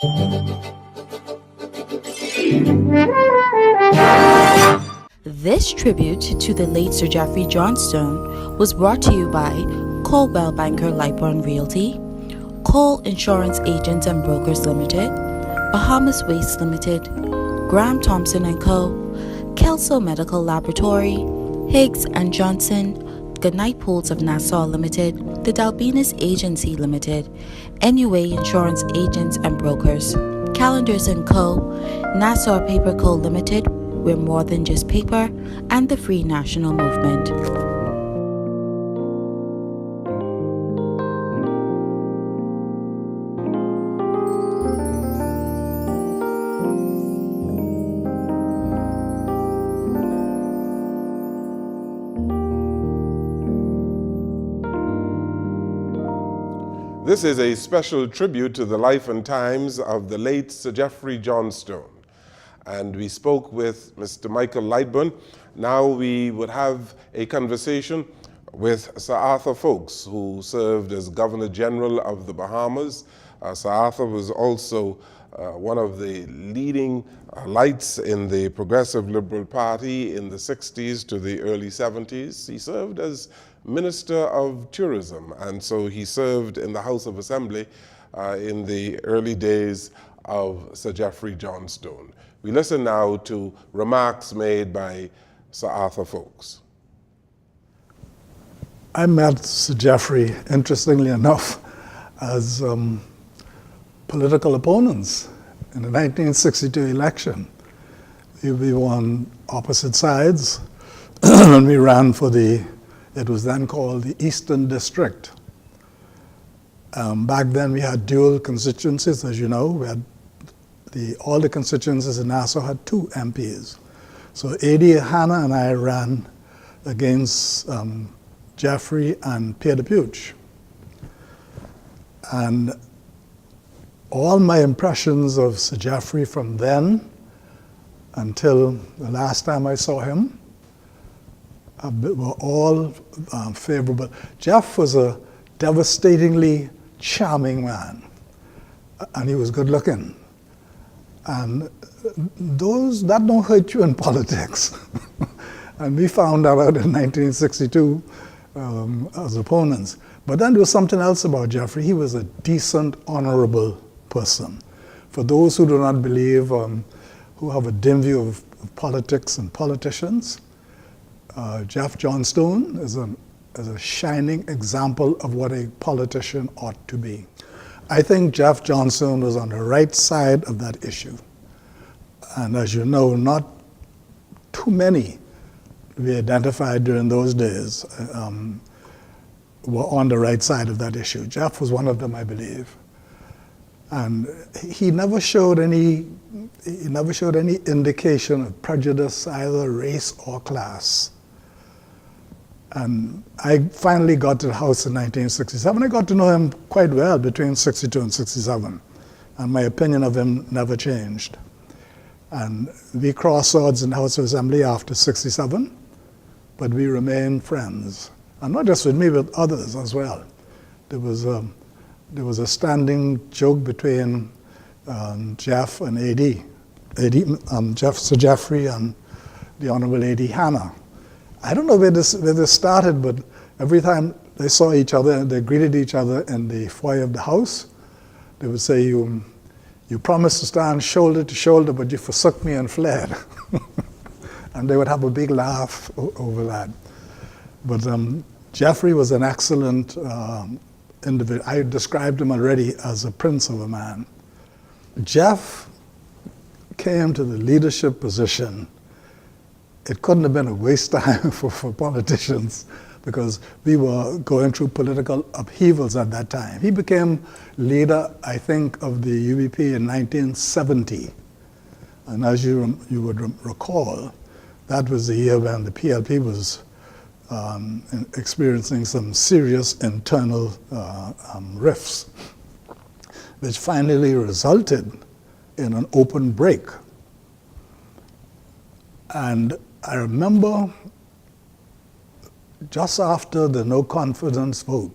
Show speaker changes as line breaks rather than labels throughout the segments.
This tribute to the late Sir Geoffrey Johnstone was brought to you by Coldwell Banker Lightburn Realty, Cole Insurance Agents and Brokers Limited, Bahamas Waste Limited, Graham Thompson&Co, Kelso Medical Laboratory, Higgs and Johnson, Goodnight Pools of Nassau Limited, the Dalbinus Agency Limited, NUA Insurance Agents and Brokers, Calendars & Co, Nassau Paper Co Limited, we're more than just paper, and the Free National Movement.
This is a special tribute to the life and times of the late Sir Geoffrey Johnstone. And we spoke with Mr. Michael Lightburn. Now we would have a conversation with Sir Arthur Folkes, who served as Governor General of the Bahamas. Sir Arthur was also one of the leading lights in the Progressive Liberal Party in the 60s to the early 70s. He served as Minister of Tourism, and so he served in the House of Assembly in the early days of Sir Geoffrey Johnstone. We listen now to remarks made by Sir Arthur Folkes.
I met Sir Geoffrey, interestingly enough, as political opponents in the 1962 election. We were on opposite sides when we ran for it was then called the Eastern District. Back then we had dual constituencies, as you know. We had all the constituencies in Nassau had 2 MPs. So A.D. Hanna and I ran against Geoffrey and Pierre de Puch. And all my impressions of Sir Geoffrey from then until the last time I saw him were all favorable. Jeff was a devastatingly charming man, and he was good looking. And that don't hurt you in politics. And we found that out in 1962 as opponents. But then there was something else about Geoffrey. He was a decent, honorable person. For those who do not believe, who have a dim view of politics and politicians, Geoff Johnstone is a shining example of what a politician ought to be. I think Geoff Johnstone was on the right side of that issue. And as you know, not too many we identified during those days were on the right side of that issue. Geoff was one of them, I believe. And he never showed any indication of prejudice, either race or class. And I finally got to the House in 1967. I got to know him quite well between 62 and 67. And my opinion of him never changed. And we crossed swords in the House of Assembly after 67, but we remained friends. And not just with me, with others as well. There was a standing joke between Jeff and A.D. Sir Geoffrey and the Honorable A.D. Hanna. I don't know where this started, but every time they saw each other, they greeted each other in the foyer of the House. They would say, you promised to stand shoulder to shoulder, but you forsook me and fled. And they would have a big laugh over that. But Geoffrey was an excellent individual. I described him already as a prince of a man. Jeff came to the leadership position. It couldn't have been a waste time for politicians, because we were going through political upheavals at that time. He became leader, I think, of the UBP in 1970. And as you would recall, that was the year when the PLP was experiencing some serious internal rifts, which finally resulted in an open break. And I remember just after the no confidence vote,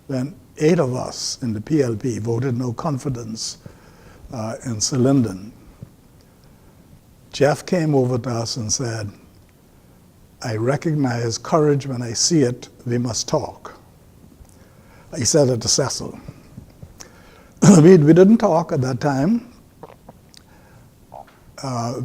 when 8 of us in the PLP voted no confidence, in Linden. Jeff came over to us and said, "I recognize courage when I see it. We must talk." He said it to Cecil. We didn't talk at that time.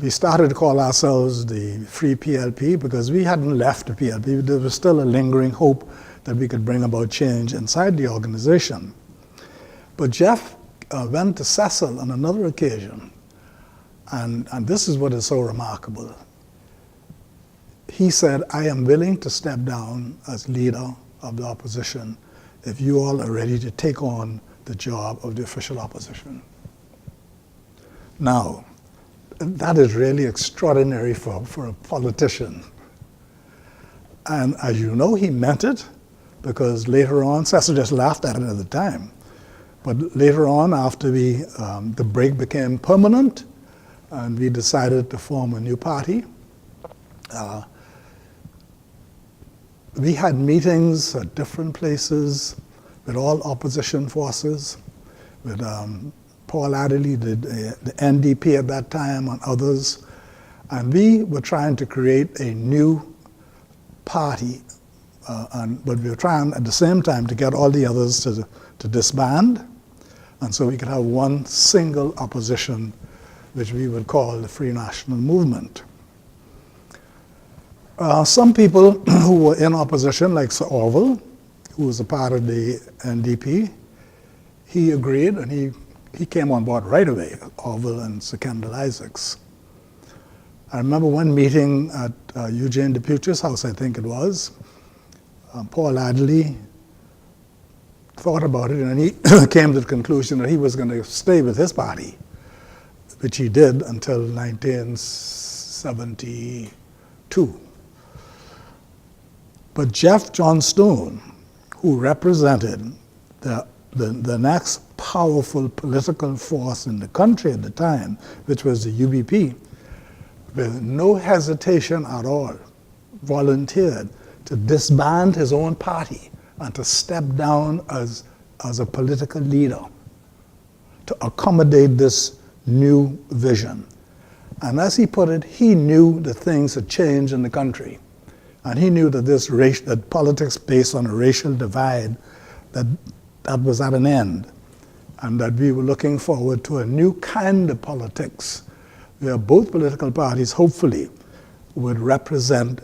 We started to call ourselves the Free PLP because we hadn't left the PLP. There was still a lingering hope that we could bring about change inside the organization. But Jeff went to Cecil on another occasion, and this is what is so remarkable. He said, "I am willing to step down as leader of the opposition if you all are ready to take on the job of the official opposition." Now, that is really extraordinary for a politician. And as you know, he meant it, because later on, Cecil just laughed at it at the time, but later on, after the break became permanent, and we decided to form a new party, we had meetings at different places with all opposition forces, with Paul Adderley, the NDP at that time, and others. And we were trying to create a new party, but we were trying at the same time to get all the others to disband, and so we could have one single opposition, which we would call the Free National Movement. Some people who were in opposition, like Sir Orville, who was a part of the NDP, he agreed, and he came on board right away, Orville and Sir Kendall Isaacs. I remember one meeting at Eugene Deputy's house, I think it was. Paul Adderley thought about it, and he came to the conclusion that he was going to stay with his party, which he did until 1972. But Jeff Johnstone, who represented the next powerful political force in the country at the time, which was the UBP, with no hesitation at all, volunteered to disband his own party and to step down as a political leader to accommodate this new vision. And as he put it, he knew that things had changed in the country. And he knew that that politics based on a racial divide, that was at an end, and that we were looking forward to a new kind of politics where both political parties, hopefully, would represent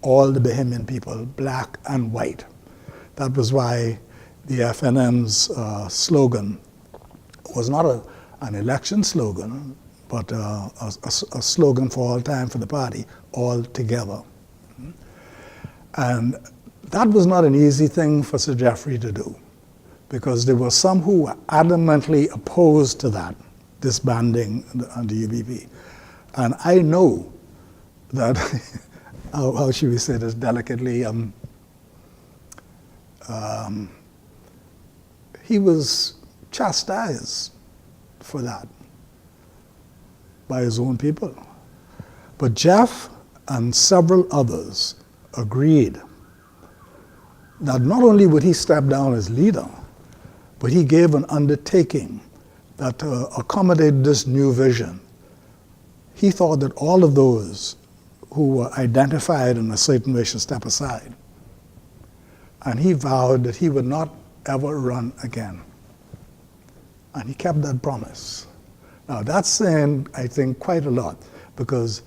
all the Bahamian people, black and white. That was why the FNM's slogan was not an election slogan, but a slogan for all time for the party, all together. And that was not an easy thing for Sir Geoffrey to do, because there were some who were adamantly opposed to that, disbanding the UBP. And I know that, how should we say this delicately, he was chastised for that by his own people. But Jeff and several others agreed that not only would he step down as leader, but he gave an undertaking that to accommodate this new vision, he thought that all of those who were identified in a certain way should step aside. And he vowed that he would not ever run again. And he kept that promise. Now that's saying, I think, quite a lot, because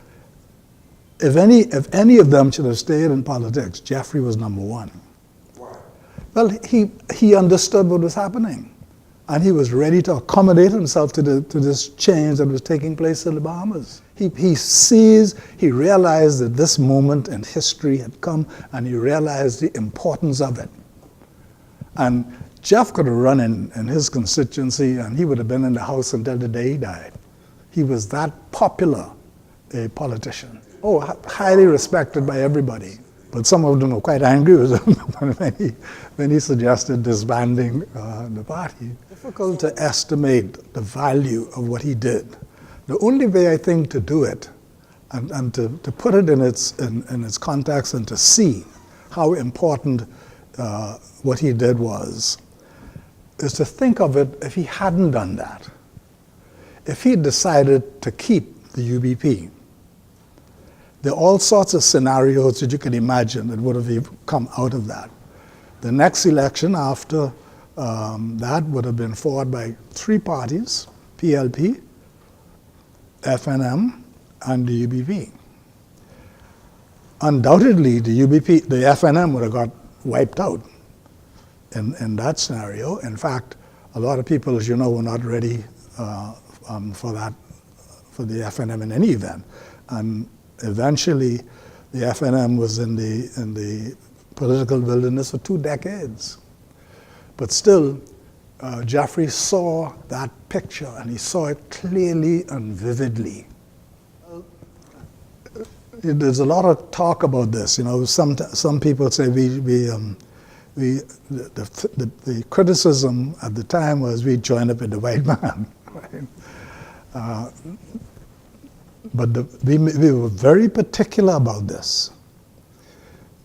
if any of them should have stayed in politics, Geoffrey was number one.
Why?
Well, he understood what was happening, and he was ready to accommodate himself to this change that was taking place in the Bahamas. He realized that this moment in history had come, and he realized the importance of it. And Jeff could have run in his constituency, and he would have been in the House until the day he died. He was that popular a politician. Oh, highly respected by everybody. But some of them were quite angry with him when he suggested disbanding the party. Difficult to estimate the value of what he did. The only way, I think, to do it and to put it in its context and to see how important what he did was, is to think of it if he hadn't done that. if he decided to keep the UBP, there are all sorts of scenarios that you can imagine that would have come out of that. The next election after that would have been fought by three parties, PLP, FNM, and the UBP. Undoubtedly, the FNM would have got wiped out in that scenario. In fact, a lot of people, as you know, were not ready for the FNM in any event. And eventually, the FNM was in the political wilderness for 2 decades. But still, Geoffrey saw that picture, and he saw it clearly and vividly. There's a lot of talk about this. You know, some people say the criticism at the time was we joined up with the white man. Right? But we were very particular about this.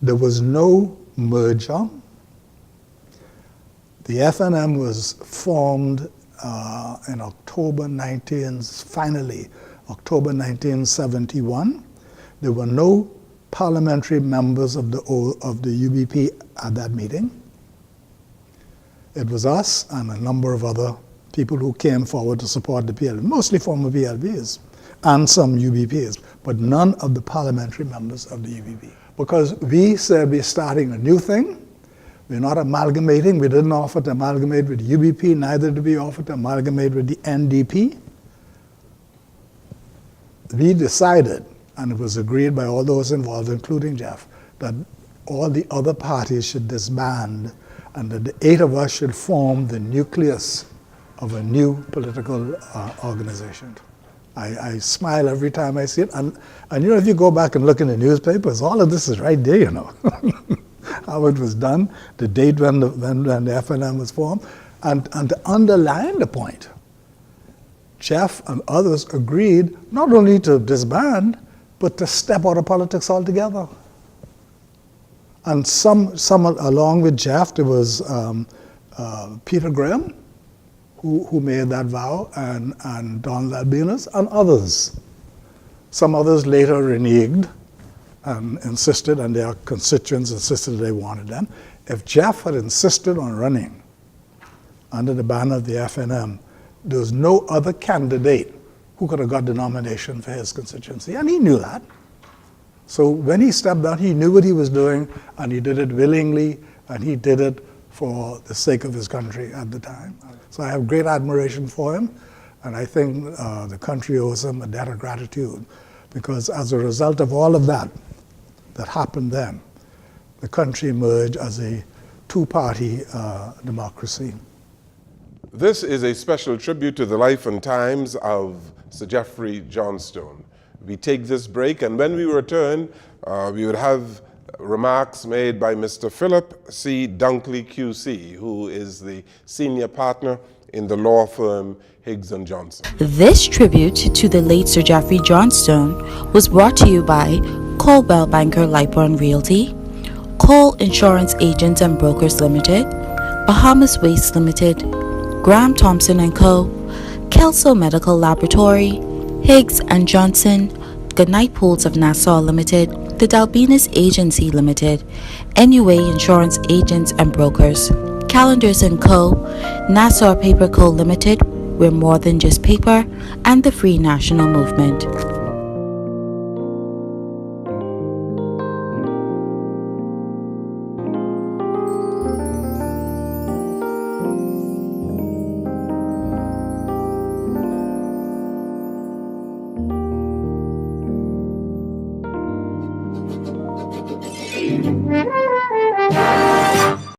There was no merger. The FNM was formed in October 1971. There were no parliamentary members of the UBP at that meeting. It was us and a number of other people who came forward to support the PLP, mostly former PLPs and some UBPs, but none of the parliamentary members of the UBP. Because we said we're starting a new thing. We're not amalgamating. We didn't offer to amalgamate with UBP, neither did we offer to amalgamate with the NDP. We decided, and it was agreed by all those involved, including Jeff, that all the other parties should disband and that the 8 of us should form the nucleus of a new political organization. I smile every time I see it. And you know, if you go back and look in the newspapers, all of this is right there, you know. How it was done, the date when the FNM was formed. And to underline the point, Jeff and others agreed not only to disband, but to step out of politics altogether. And some along with Jeff, there was Peter Graham, who made that vow, and Donald Albinus, and others. Some others later reneged and insisted, and their constituents insisted they wanted them. If Jeff had insisted on running under the banner of the FNM, there was no other candidate who could have got the nomination for his constituency, and he knew that. So when he stepped down, he knew what he was doing, and he did it willingly, and he did it for the sake of his country at the time. So I have great admiration for him, and I think the country owes him a debt of gratitude, because as a result of all of that happened then, the country emerged as a two-party democracy.
This is a special tribute to the life and times of Sir Geoffrey Johnstone. We take this break, and when we return, we would have remarks made by Mr. Philip C. Dunkley, QC, who is the senior partner in the law firm Higgs & Johnson.
This tribute to the late Sir Geoffrey Johnstone was brought to you by Coldwell Banker Lightburn Realty, Cole Insurance Agents and Brokers Limited, Bahamas Waste Limited, Graham Thompson&Co, Kelso Medical Laboratory, Higgs & Johnson, Goodnight Pools of Nassau Limited, the Dalbinus Agency Limited, NUA Insurance Agents and Brokers, Calendars & Co, Nassau Paper Co Limited, we're more than just paper, and the Free National Movement.